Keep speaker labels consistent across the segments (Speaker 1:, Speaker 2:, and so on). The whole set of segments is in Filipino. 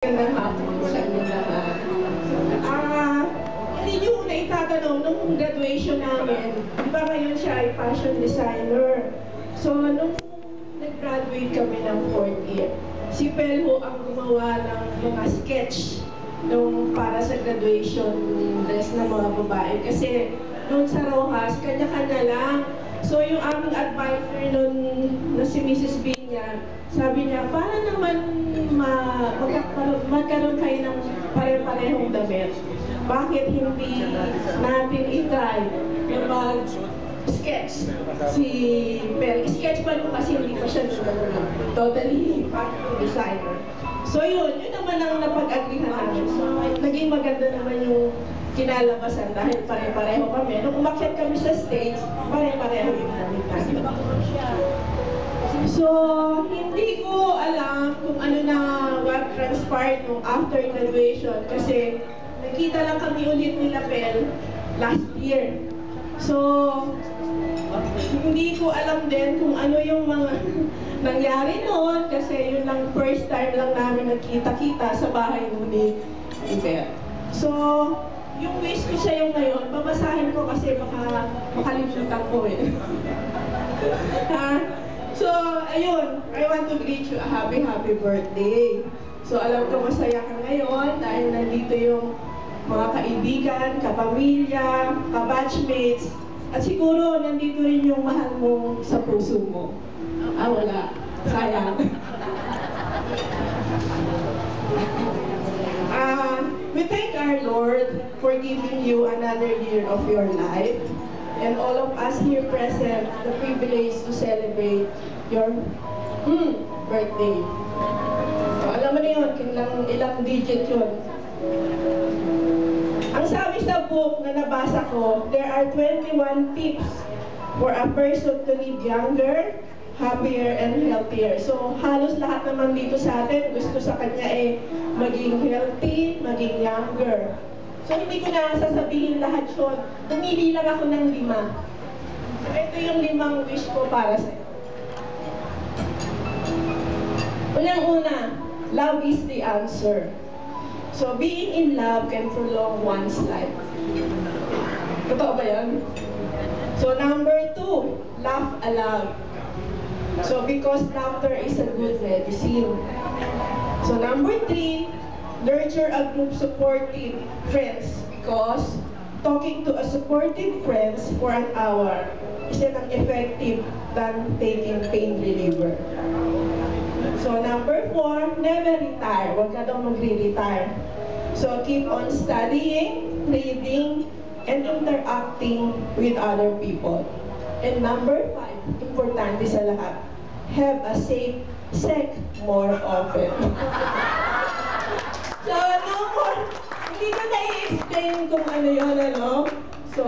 Speaker 1: Magandang hapon sa inyo lahat. Hindi nyo na itatanong nung graduation namin, di ba ngayon siya ay fashion designer. So, nung nag-graduate kami ng 4th year, si Pelho ang gumawa ng mga sketch nung para sa graduation dress ng mga babae. Kasi nung sa Rojas, kanya-kanya lang. So, yung aming advisor nun na si Mrs. Binya, sabi niya, para naman magkaroon kayo ng pare-parehong damit. Bakit hindi natin i-try yung mag-sketch si Perry? Sketch pa nung kasi hindi pa siya totally fashion designer. So yun naman ang napag-agrihan namin. So naging maganda naman yung kinalabasan dahil pare-pareho kami. Nung umakyat kami sa stage, pare-pareho yung namin namin. So, hindi ko alam kung ano na what transpired nung after graduation kasi nakita lang kami ulit nila Pel last year. So, hindi ko alam din kung ano yung mga nangyari noon kasi yun lang first time lang namin nagkita-kita sa bahay ni Pel. So, yung wish ko sa yung ngayon, babasahin ko kasi baka makalimutan ko eh. So, ayun, I want to greet you a happy birthday. So, alam ko masaya ka ngayon dahil nandito yung mga kaibigan, kapamilya, kabatchmates, at siguro nandito rin yung mahal mo sa puso mo. Wala. Sayang. We thank our Lord for giving you another year of your life. And all of us here present, the privilege to celebrate your birthday. So, alam mo na yun, ilang digit yun. Ang sabi sa book na nabasa ko, there are 21 tips for a person to live younger, happier, and healthier. So, halos lahat naman dito sa atin, gusto sa kanya maging healthy, maging younger. So, hindi ko na sasabihin lahat yun. Tumili lang ako ng 5. So, ito yung 5 wish ko para sa'yo. Unang-una, love is the answer. So, being in love can prolong one's life. Totoo ba yan? So, number 2, laugh aloud. So, because laughter is a good medicine. So, number 3, nurture a group supportive friends because talking to a supportive friends for an hour is not effective than taking pain reliever. So number 4, never retire. Huwag ka daw magre-retire. So keep on studying, reading, and interacting with other people. And number 5, importante sa lahat, have a safe sex more often. So, no more. Hindi ko na-i-explain kung ano yun, ano? So,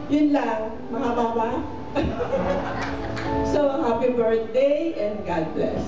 Speaker 1: yun lang, mga mama. So, happy birthday and God bless.